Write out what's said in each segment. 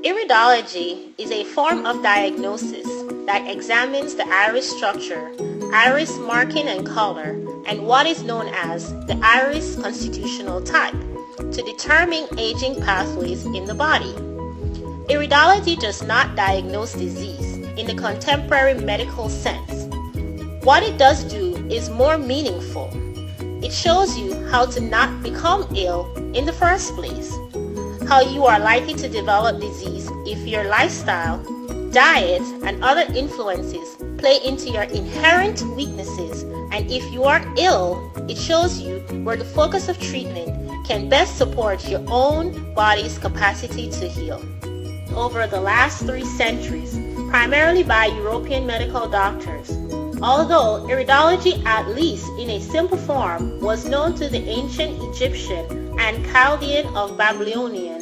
Iridology is a form of diagnosis that examines the iris structure, iris marking and color, and what is known as the iris constitutional type to determine aging pathways in the body. Iridology does not diagnose disease in the contemporary medical sense. What it does do is more meaningful. It shows you how to not become ill in the first place, how you are likely to develop disease if your lifestyle, diet, and other influences play into your inherent weaknesses, and if you are ill, it shows you where the focus of treatment can best support your own body's capacity to heal. Over the last 3 centuries, primarily by European medical doctors, although iridology, at least in a simple form, was known to the ancient Egyptian and Chaldean of Babylonian,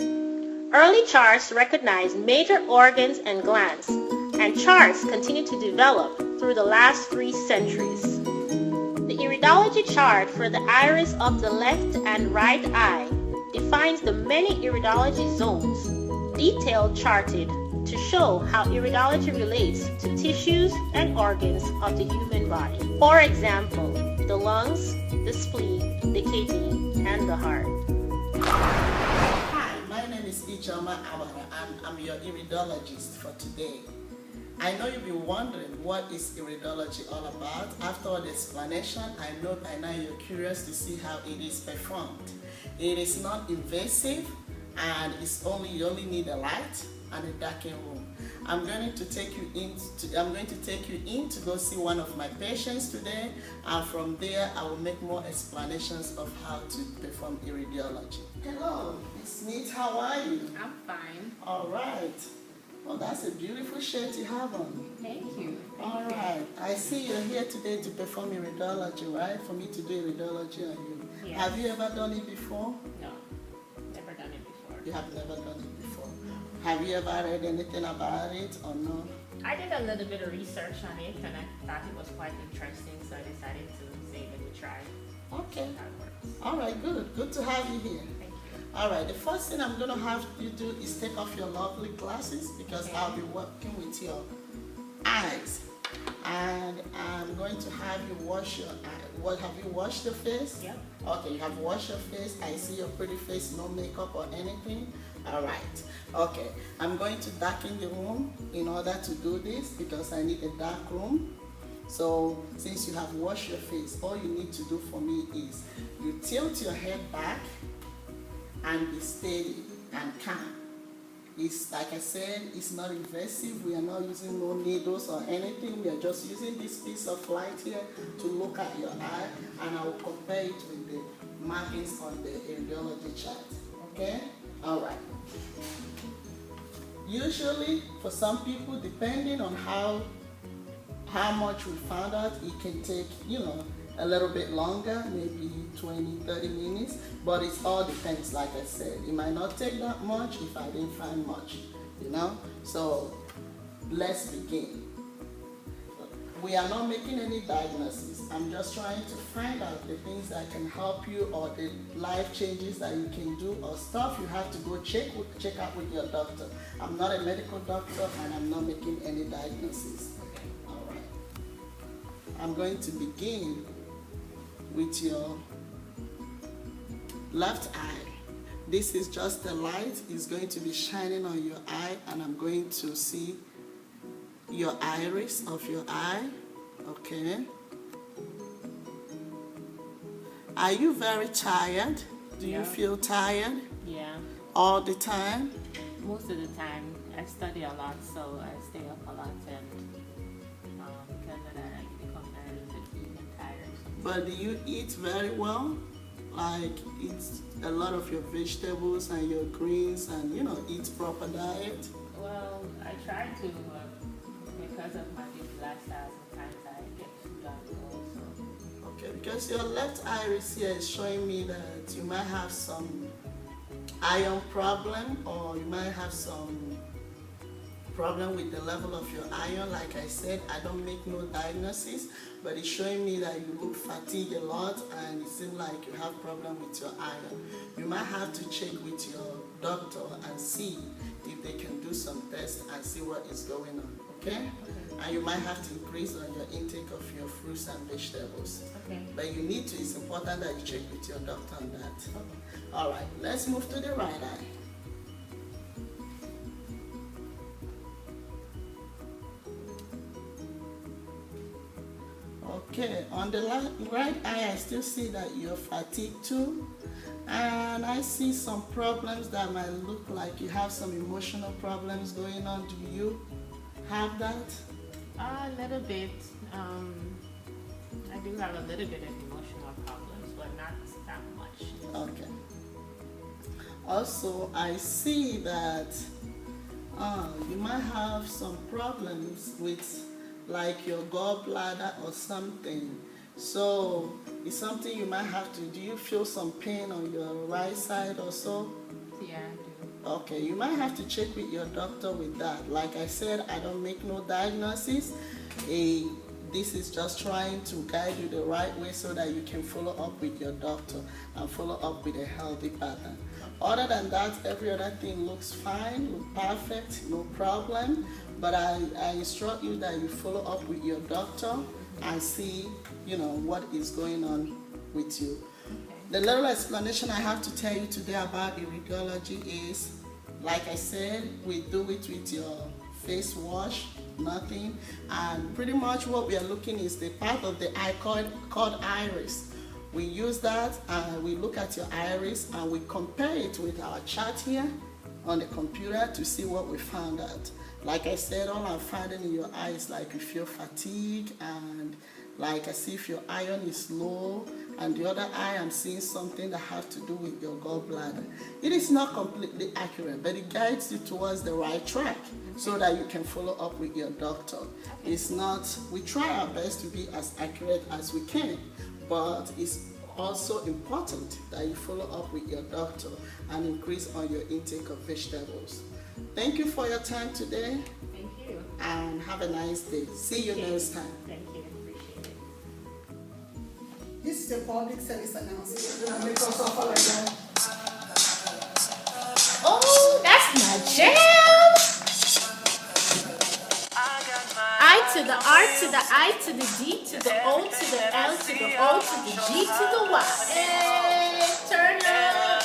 early charts recognized major organs and glands, and charts continue to develop through the last 3 centuries. The iridology chart for the iris of the left and right eye defines the many iridology zones, detailed charted to show how iridology relates to tissues and organs of the human body. For example, the lungs, the spleen, the kidney, and the heart. Hi, my name is Ijoma Awara, and I'm your iridologist for today. I know you've been wondering what is iridology all about. After all the explanation, I know by now you're curious to see how it is performed. It is not invasive, and you only need a light and a darkened room. I'm going to take you in to go see one of my patients today, and from there I will make more explanations of how to perform iridology. Hello, Miss Smith, how are you? I'm fine. All right. Well, that's a beautiful shirt you have on. Thank you. All right. I see you're here today to perform iridology, right? For me to do iridology on you. Yes. Have you ever done it before? No, never done it before. You have never done it before. Have you ever read anything about it or no? I did a little bit of research on it and I thought it was quite interesting, so I decided to give it a try. Okay. How it works. All right, good. Good to have you here. Thank you. All right, the first thing I'm going to have you do is take off your lovely glasses because Okay. I'll be working with your eyes. And I'm going to have you wash your eye. Have you washed your face? Yep. Okay, you have washed your face. I see your pretty face, no makeup or anything. All right. Okay, I'm going to darken the room in order to do this because I need a dark room. So since you have washed your face, all you need to do for me is you tilt your head back and be steady and calm. It's like I said, it's not invasive. We are not using no needles or anything. We are just using this piece of light here to look at your eye, and I will compare it with the markings on the iridology chart. Okay? All right. Usually, for some people, depending on how much we found out, it can take, a little bit longer, maybe 20, 30 minutes, but it all depends, like I said. It might not take that much if I didn't find much, So let's begin. We are not making any diagnosis. I'm just trying to find out the things that can help you or the life changes that you can do or stuff you have to go check out with your doctor. I'm not a medical doctor and I'm not making any diagnosis. All right. I'm going to begin with your left eye. This is just the light. It's going to be shining on your eye, and I'm going to see your iris of your eye. Okay. Are you very tired? Do you feel tired? Yeah. All the time? Most of the time, I study a lot, so I stay up a lot, and because of that, I become very even tired. But do you eat very well? Like eat a lot of your vegetables and your greens and, eat proper diet? Well, I try to, because of my busy lifestyle, sometimes I get food out also. Okay, because your left iris here is showing me that you might have some iron problem, or you might have some problem with the level of your iron. Like I said, I don't make no diagnosis, but it's showing me that you look fatigued a lot and it seems like you have problem with your iron. You might have to check with your doctor and see if they can do some tests and see what is going on, okay? And you might have to increase on your intake of your fruits and vegetables. Okay. But you need to, it's important that you check with your doctor on that. All right, let's move to the right eye. Okay, on the right eye, I still see that you're fatigued too. And I see some problems that might look like you have some emotional problems going on. Do you have that? A little bit. I do have a little bit of emotional problems, but not that much. Okay. Also, I see that you might have some problems with like your gallbladder or something. So it's something you might have to, do you feel some pain on your right side or so? Yeah, I do. Okay, you might have to check with your doctor with that. Like I said, I don't make no diagnosis. This is just trying to guide you the right way so that you can follow up with your doctor and follow up with a healthy pattern. Other than that, every other thing looks fine, look perfect, no problem. But I instruct you that you follow up with your doctor and see, what is going on with you. The little explanation I have to tell you today about iridology is, like I said, we do it with your face wash, nothing. And pretty much what we are looking is the part of the eye called iris. We use that and we look at your iris and we compare it with our chart here on the computer to see what we found out. Like I said, all I'm finding in your eye is like you feel fatigue, and like I see if your iron is low, and the other eye I'm seeing something that has to do with your gallbladder. It is not completely accurate, but it guides you towards the right track so that you can follow up with your doctor. It's not, we try our best to be as accurate as we can, but it's also important that you follow up with your doctor and increase on your intake of vegetables. Thank you for your time today. Thank you. And have a nice day. See you next time. Thank you. Appreciate it. This is a public service announcement. Make us suffer like that. Oh, that's my jam! I to the R to the I to the D to the O to the L to the O to the G to the Y.